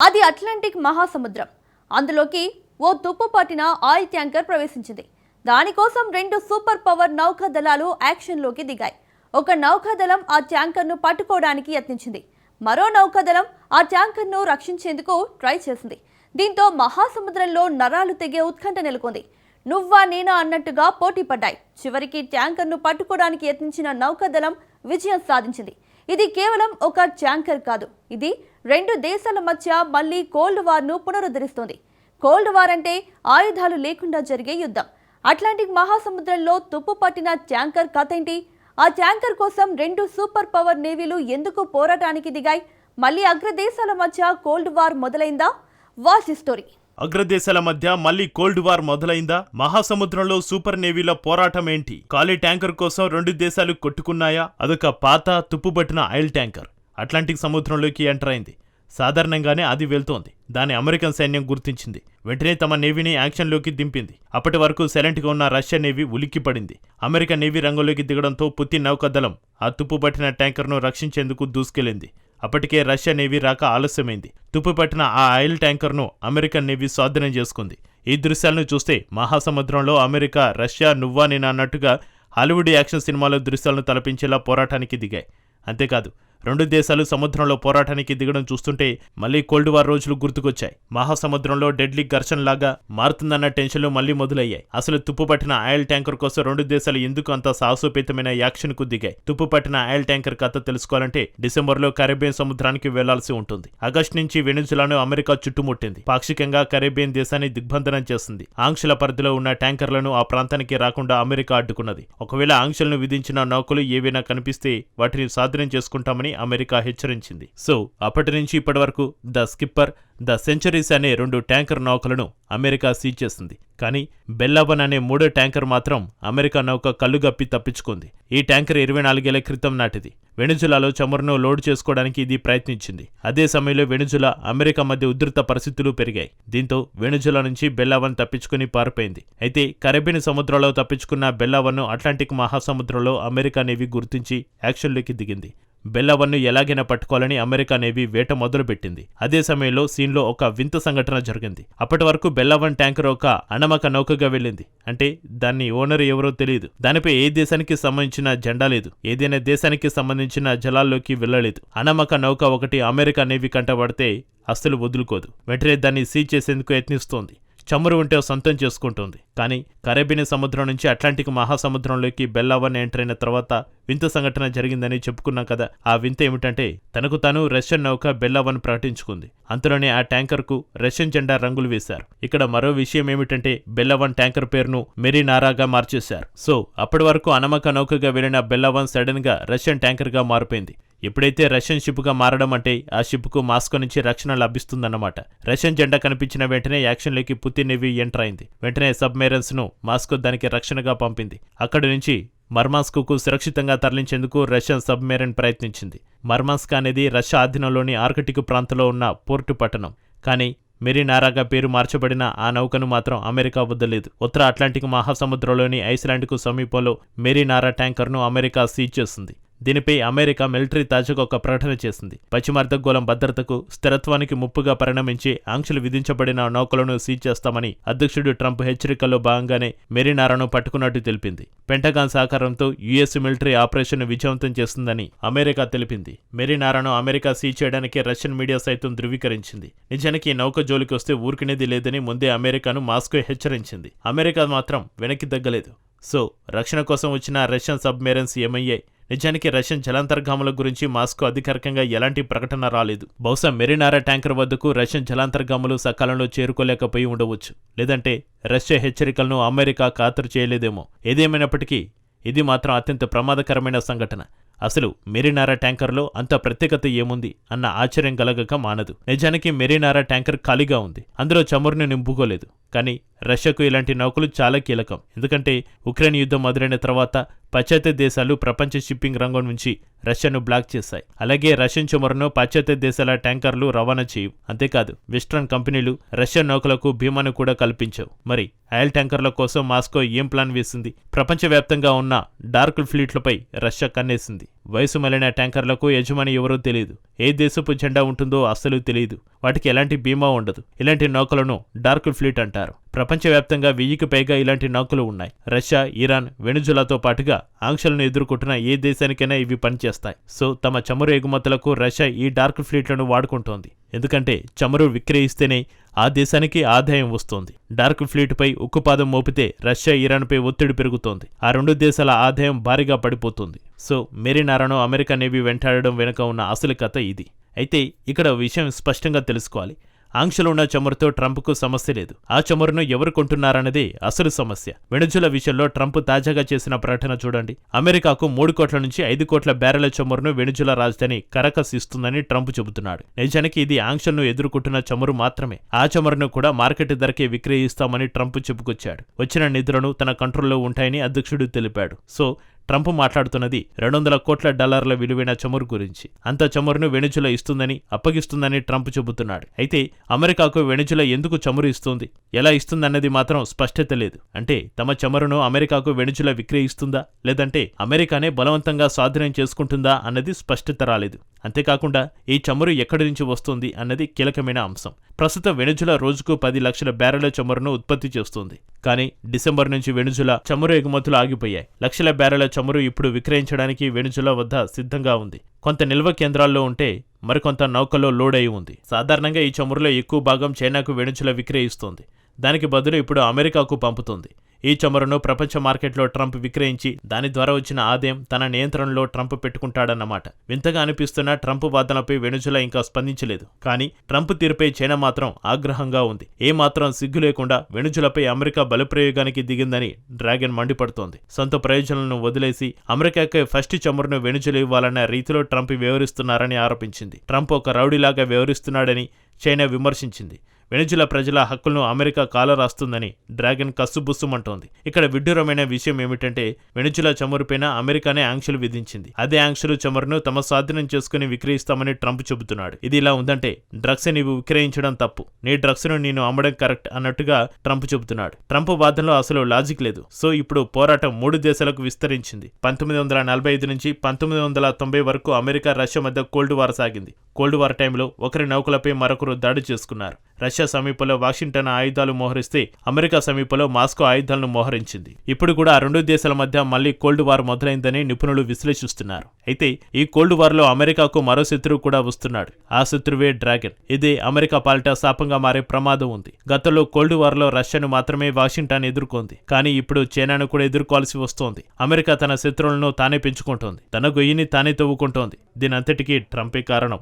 అది అట్లాంటిక్ మహాసముద్రం. అందులోకి ఓ తుప్పు పట్టిన ఆయిల్ ట్యాంకర్ ప్రవేశించింది. దానికోసం 2 సూపర్ పవర్ నౌకాదళాలు యాక్షన్లోకి దిగాయి. ఒక నౌకాదళం ఆ ట్యాంకర్ను పట్టుకోవడానికి యత్నించింది. మరో నౌకాదళం ఆ ట్యాంకర్ను రక్షించేందుకు ట్రై చేసింది. దీంతో మహాసముద్రంలో నరాలు తెగే ఉత్కంఠ నెలకొంది. నువ్వా నేనా అన్నట్టుగా పోటీ పడ్డాయి. చివరికి ట్యాంకర్ను పట్టుకోవడానికి యత్నించిన నౌకాదళం విజయం సాధించింది. ఇది కేవలం ఒక ట్యాంకర్ కాదు, ఇది 2 దేశాల మధ్య మళ్లీ కోల్డ్ వార్ను పునరుద్ధరిస్తోంది. కోల్డ్ వార్ అంటే ఆయుధాలు లేకుండా జరిగే యుద్ధం. అట్లాంటిక్ మహాసముద్రంలో తుప్పు పట్టిన ట్యాంకర్ కథ ఏంటి? ఆ ట్యాంకర్ కోసం 2 సూపర్ పవర్ నేవీలు ఎందుకు పోరాటానికి దిగాయి? మళ్లీ అగ్రదేశాల మధ్య కోల్డ్ వార్ మొదలైందా? Watch story. అగ్రదేశాల మధ్య మళ్లీ కోల్డ్ వార్ మొదలైందా? మహాసముద్రంలో సూపర్ నేవీల పోరాటం ఏంటి? ఖాళీ ట్యాంకర్ కోసం 2 దేశాలు కొట్టుకున్నాయా? అదొక పాత తుప్పుపట్టిన ఆయిల్ ట్యాంకర్ అట్లాంటిక్ సముద్రంలోకి ఎంటర్ అయింది. సాధారణంగానే అది వెళ్తోంది. దాని అమెరికన్ సైన్యం గుర్తించింది. వెంటనే తమ నేవీని యాక్షన్లోకి దింపింది. అప్పటి వరకు సైలెంట్గా ఉన్న రష్యా నేవీ ఉలిక్కిపడింది. అమెరికా నేవీ రంగంలోకి దిగడంతో పుతిన్ నౌకాదళం ఆ తుప్పుపట్టిన ట్యాంకర్ను రక్షించేందుకు దూసుకెళ్లింది. అప్పటికే రష్యా నేవీ రాక ఆలస్యమైంది. తుప్పుపట్టిన ఆ ఆయిల్ ట్యాంకర్ను అమెరికన్ నేవీ స్వాధీనం చేసుకుంది. ఈ దృశ్యాలను చూస్తే మహాసముద్రంలో అమెరికా, రష్యా నువ్వా నేనా అన్నట్టుగా హాలీవుడ్ యాక్షన్ సినిమాలో దృశ్యాలను తలపించేలా పోరాటానికి దిగాయి. అంతేకాదు, 2 దేశాలు సముద్రంలో పోరాటానికి దిగడం చూస్తుంటే మళ్లీ కోల్డ్ వార్ రోజులు గుర్తుకొచ్చాయి. మహాసముద్రంలో డెడ్లీ ఘర్షణలాగా మారుతుందన్న టెన్షన్లు మళ్లీ మొదలయ్యాయి. అసలు తుప్పుపట్టిన ఆయిల్ ట్యాంకర్ కోసం 2 దేశాలు ఎందుకు అంత సాహసోపేతమైన యాక్షన్ కు దిగాయి? తుప్పుపట్టిన ఆయిల్ ట్యాంకర్ కథ తెలుసుకోవాలంటే డిసెంబర్లో కరేబియన్ సముద్రానికి వెళ్లాల్సి ఉంటుంది. ఆగస్టు నుంచి వెనిజులాను అమెరికా చుట్టుముట్టింది. పాక్షికంగా కరేబియన్ దేశాన్ని దిగ్బంధనం చేసింది. ఆంక్షల పరిధిలో ఉన్న ట్యాంకర్లను ఆ ప్రాంతానికి రాకుండా అమెరికా అడ్డుకున్నది. ఒకవేళ ఆంక్షలను విధించిన నౌకలు ఏవైనా కనిపిస్తే వాటిని స్వాధీనం చేసుకుంటామని అమెరికా హెచ్చరించింది. సో అప్పటి నుంచి ఇప్పటి వరకు ద స్కిప్పర్, ద సెంచరీస్ అనే 2 ట్యాంకర్ నౌకలను అమెరికా సీజ్ చేసింది. కానీ బెల్లావన్ అనే 3వ ట్యాంకర్ మాత్రం అమెరికా నౌక కళ్ళుగప్పి తప్పించుకుంది. ఈ ట్యాంకర్ 24 ఏళ్ల క్రితం నాటిది. వెనిజులాలో చమురును లోడ్ చేసుకోవడానికి ఇది ప్రయత్నించింది. అదే సమయంలో వెనిజులా, అమెరికా మధ్య ఉధృత పరిస్థితులు పెరిగాయి. దీంతో వెనిజులా నుంచి బెల్లావన్ తప్పించుకుని పారిపోయింది. అయితే కరేబియన్ సముద్రంలో తప్పించుకున్న బెల్లావన్ను అట్లాంటిక్ మహాసముద్రంలో అమెరికా నేవీ గుర్తించి యాక్షన్లోకి దిగింది. బెల్లావన్ను ఎలాగైనా పట్టుకోవాలని అమెరికా నేవీ వేట మొదలుపెట్టింది. అదే సమయంలో సీన్లో ఒక వింత సంఘటన జరిగింది. అప్పటి వరకు బెల్లావన్ ట్యాంకర్ ఒక అణమక నౌకగా వెళ్ళింది. అంటే దాన్ని ఓనర్ ఎవరో తెలియదు. దానిపై ఏ దేశానికి సంబంధించిన జెండా లేదు. ఏదైనా దేశానికి సంబంధించిన జలాల్లోకి వెళ్లలేదు. అణమక నౌక ఒకటి అమెరికా నేవీ కంటపడితే అస్సలు వదులుకోదు. వెంటనే దాన్ని సీజ్ చేసేందుకు యత్నిస్తోంది. చమురు ఉంటే సొంతం చేసుకుంటోంది. కానీ కరేబియన్ సముద్రం నుంచి అట్లాంటిక్ మహాసముద్రంలోకి బెల్లావన్ ఎంటర్ అయిన తర్వాత వింత సంఘటన జరిగిందని చెప్పుకున్నాం కదా. ఆ వింత ఏమిటంటే తనకు తాను రష్యన్ నౌక బెల్లావన్ ప్రకటించుకుంది. అంతలోనే ఆ ట్యాంకర్ కు రష్యన్ జెండా రంగులు వేశారు. ఇక్కడ మరో విషయం ఏమిటంటే బెల్లావన్ ట్యాంకర్ పేరును మెరీనారాగా మార్చేశారు. సో అప్పటి వరకు అణమక నౌకగా వెళ్లిన బెల్లావన్ సడన్ గా రష్యన్ ట్యాంకర్ గా మారిపోయింది. ఎప్పుడైతే రష్యన్ షిప్ గా మారడం అంటే ఆ షిప్ కు మాస్కో నుంచి రక్షణ లభిస్తుందన్నమాట. రష్యన్ జెండా కనిపించిన వెంటనే యాక్షన్లోకి పుతిన్ నేవీ ఎంటర్ అయింది. వెంటనే సబ్మెరైన్స్ ను మాస్కో దానికి రక్షణగా పంపింది. అక్కడి నుంచి మర్మాన్స్కు సురక్షితంగా తరలించేందుకు రష్యన్ సబ్మెరైన్ ప్రయత్నించింది. మర్మాన్స్క్ అనేది రష్యా ఆధీనంలోని ఆర్కిటిక్ ప్రాంతంలో ఉన్న పోర్టు పట్టణం. కానీ మెరీనారాగా పేరు మార్చబడిన ఆ నౌకను మాత్రం అమెరికా వద్దలేదు. ఉత్తర అట్లాంటిక్ మహాసముద్రంలోని ఐస్లాండ్కు సమీపంలో మెరీనారా ట్యాంకర్ను అమెరికా సీజ్ చేసింది. దీనిపై అమెరికా మిలిటరీ తాజాగా ఒక ప్రకటన చేసింది. పశ్చిమార్ధగోళం భద్రతకు, స్థిరత్వానికి ముప్పుగా పరిణమించి ఆంక్షలు విధించబడిన నౌకలను సీజ్ చేస్తామని అధ్యక్షుడు ట్రంప్ హెచ్చరికల్లో భాగంగానే మెరీనారాను పట్టుకున్నట్టు తెలిపింది. పెంటగాన్ సహకారంతో యుఎస్ మిలిటరీ ఆపరేషన్ విజయవంతం చేస్తుందని అమెరికా తెలిపింది. మెరీనారాను అమెరికా సీజ్ చేయడానికి రష్యన్ మీడియా సైతం ధృవీకరించింది. నిజానికి ఈ నౌక జోలికి వస్తే ఊరుకునేది లేదని ముందే అమెరికాను మాస్కో హెచ్చరించింది. అమెరికా మాత్రం వెనక్కి తగ్గలేదు. సో రక్షణ కోసం వచ్చిన రష్యన్ సబ్మెరైన్స్ ఏమయ్యాయి? నిజానికి రష్యన్ జలాంతర్గాముల గురించి మాస్కో అధికారికంగా ఎలాంటి ప్రకటన రాలేదు. బహుశా మెరీనారా ట్యాంకర్ వద్దకు రష్యన్ జలాంతర్గాములు సకాలంలో చేరుకోలేకపోయి ఉండవచ్చు. లేదంటే రష్యా హెచ్చరికలను అమెరికా ఖాతరు చేయలేదేమో. ఏదేమైనప్పటికీ ఇది మాత్రం అత్యంత ప్రమాదకరమైన సంఘటన. అసలు మెరీనారా ట్యాంకర్లో అంత ప్రత్యేకత ఏముంది అన్న ఆశ్చర్యం కలగక మానదు. నిజానికి మెరీనారా ట్యాంకర్ ఖాళీగా ఉంది. అందులో చమురుని నింపుకోలేదు. కానీ రష్యాకు ఇలాంటి నౌకలు చాలా కీలకం. ఎందుకంటే ఉక్రెయిన్ యుద్ధం మొదలైన తర్వాత పాశ్చాత్య దేశాలు ప్రపంచ షిప్పింగ్ రంగం నుంచి రష్యాను బ్లాక్ చేశాయి. అలాగే రష్యన్ చమురును పాశ్చాత్య దేశాల ట్యాంకర్లు రవాణా చేయవు. అంతేకాదు వెస్ట్రన్ కంపెనీలు రష్యన్ నౌకలకు బీమాను కూడా కల్పించవు. మరి ఆయిల్ ట్యాంకర్ల కోసం మాస్కో ఏం ప్లాన్ వేసింది? ప్రపంచవ్యాప్తంగా ఉన్న డార్క్ ఫ్లీట్లపై రష్యా కన్నేసింది. వయసు మళ్లిన ట్యాంకర్లకు యజమాని ఎవరో తెలియదు, ఏ దేశపు జెండా ఉంటుందో అస్సలు తెలియదు, వాటికి ఎలాంటి బీమా ఉండదు. ఇలాంటి నౌకలను డార్క్ ఫ్లీట్ అంటారు. ప్రపంచవ్యాప్తంగా 1000కి పైగా ఇలాంటి నౌకలు ఉన్నాయి. రష్యా, ఇరాన్, వెనుజులాతో పాటుగా ఆంక్షలను ఎదుర్కొంటున్న ఏ దేశానికైనా ఇవి పనిచేస్తాయి. సో తమ చమురు ఎగుమతులకు రష్యా ఈ డార్క్ ఫ్లీట్లను వాడుకుంటోంది. ఎందుకంటే చమురు విక్రయిస్తేనే ఆ దేశానికి ఆదాయం వస్తోంది. డార్క్ ఫ్లీట్పై ఉక్కుపాదం మోపితే రష్యా, ఇరాన్పై ఒత్తిడి పెరుగుతోంది. ఆ రెండు దేశాల ఆదాయం భారీగా పడిపోతుంది. సో మెరీనారాను అమెరికా నేవీ వెంటాడడం వెనుక ఉన్న అసలు కథ ఇది. అయితే ఇక్కడ విషయం స్పష్టంగా తెలుసుకోవాలి. ఆంక్షలు ఉన్న చమురుతో ట్రంప్కు సమస్య లేదు. ఆ చమురును ఎవరు కొంటున్నారన్నదే అసలు సమస్య. వెనుజులా విషయంలో ట్రంప్ తాజాగా చేసిన ప్రకటన చూడండి. అమెరికాకు 3 కోట్ల నుంచి 5 కోట్ల బ్యారెల చమురును వెనుజులా రాజధాని కరకస్ ఇస్తుందని ట్రంప్ చెబుతున్నాడు. నిజానికి ఇది ఆంక్షలను ఎదుర్కొంటున్న చమురు మాత్రమే. ఆ చమురును కూడా మార్కెట్ ధరకే విక్రయిస్తామని ట్రంప్ చెప్పుకొచ్చాడు. వచ్చిన నిధులను తన కంట్రోల్లో ఉంటాయని అధ్యక్షుడు తెలిపాడు. సో ట్రంప్ మాట్లాడుతున్నది $200 కోట్ల విలువైన చమురు గురించి. అంత చమురును వెనుజులా ఇస్తుందని, అప్పగిస్తుందని ట్రంప్ చెబుతున్నాడు. అయితే అమెరికాకు వెనుజులా ఎందుకు చమురు ఇస్తుంది, ఎలా ఇస్తుందన్నది మాత్రం స్పష్టత లేదు. అంటే తమ చమురును అమెరికాకు వెనుజులా విక్రయిస్తుందా, లేదంటే అమెరికానే బలవంతంగా స్వాధీనం చేసుకుంటుందా అన్నది స్పష్టత రాలేదు. అంతేకాకుండా ఈ చమురు ఎక్కడి నుంచి వస్తుంది అన్నది కీలకమైన అంశం. ప్రస్తుతం వెనుజులా రోజుకు 10 లక్షల బ్యారెల చమురును ఉత్పత్తి చేస్తుంది. కానీ డిసెంబర్ నుంచి వెనుజులా చమురు ఎగుమతులు ఆగిపోయాయి. లక్షల బ్యారెల చమురు ఇప్పుడు విక్రయించడానికి వెనుజులా వద్ద సిద్ధంగా ఉంది. కొంత నిల్వ కేంద్రాల్లో ఉంటే మరికొంత నౌకల్లో లోడ్ అయి ఉంది. సాధారణంగా ఈ చమురులో ఎక్కువ భాగం చైనాకు వెనుజులా విక్రయిస్తోంది. దానికి బదులు ఇప్పుడు అమెరికాకు పంపుతుంది. ఈ చమురును ప్రపంచ మార్కెట్లో ట్రంప్ విక్రయించి దాని ద్వారా వచ్చిన ఆదాయం తన నియంత్రణలో ట్రంప్ పెట్టుకుంటాడన్నమాట. వింతగా అనిపిస్తున్న ట్రంప్ వాదనపై వెనుజులా ఇంకా స్పందించలేదు. కానీ ట్రంప్ తీరుపై చైనా మాత్రం ఆగ్రహంగా ఉంది. ఏమాత్రం సిగ్గు లేకుండా వెనుజులాపై అమెరికా బలప్రయోగానికి దిగిందని డ్రాగన్ మండిపడుతోంది. సొంత ప్రయోజనాలను వదిలేసి అమెరికాకే ఫస్ట్ చమురును వెనుజులా ఇవ్వాలన్న రీతిలో ట్రంప్ వ్యవహరిస్తున్నారని ఆరోపించింది. ట్రంప్ ఒక రౌడీలాగా వ్యవహరిస్తున్నాడని చైనా విమర్శించింది. వెనుజులా ప్రజల హక్కులను అమెరికా కాలరాస్తుందని డ్రాగన్ కస్సుబుస్సుమంటోంది. ఇక్కడ విడ్డూరమైన విషయం ఏమిటంటే వెనుజులా చమురుపైన అమెరికానే ఆంక్షలు విధించింది. అదే ఆంక్షలు చమురును తమ స్వాధీనం చేసుకుని విక్రయిస్తామని ట్రంప్ చెబుతున్నాడు. ఇది ఇలా ఉందంటే డ్రగ్స్ నీవు విక్రయించడం తప్పు, నీ డ్రగ్స్ ను నేను అమ్మడం కరెక్ట్ అన్నట్టుగా ట్రంప్ చెబుతున్నాడు. ట్రంప్ వాదనలో అసలు లాజిక్ లేదు. సో ఇప్పుడు పోరాటం 3 దేశాలకు విస్తరించింది. 1945 నుంచి 1990 వరకు అమెరికా, రష్యా మధ్య కోల్డ్ వార్ సాగింది. కోల్డ్ వార్ టైంలో ఒకరి నౌకలపై మరొకరు దాడి చేసుకున్నారు. రష్యా సమీపంలో వాషింగ్టన్ ఆయుధాలు మోహరిస్తే అమెరికా సమీపంలో మాస్కో ఆయుధాలను మోహరించింది. ఇప్పుడు కూడా ఆ రెండు దేశాల మధ్య మళ్లీ కోల్డ్ వార్ మొదలైందని నిపుణులు విశ్లేషిస్తున్నారు. అయితే ఈ కోల్డ్ వార్ లో అమెరికాకు మరో శత్రువు కూడా వస్తున్నాడు. ఆ శత్రువే డ్రాగన్. ఇదే అమెరికా పాలిట శాపంగా మారే ప్రమాదం ఉంది. గతంలో కోల్డ్ వార్ లో రష్యాను మాత్రమే వాషింగ్టన్ ఎదుర్కొంది. కానీ ఇప్పుడు చైనాను కూడా ఎదుర్కోవాల్సి వస్తోంది. అమెరికా తన శత్రువులను తానే పెంచుకుంటోంది. తన గొయ్యిని తానే తవ్వుకుంటోంది. దీనంతటికీ ట్రంపే కారణం.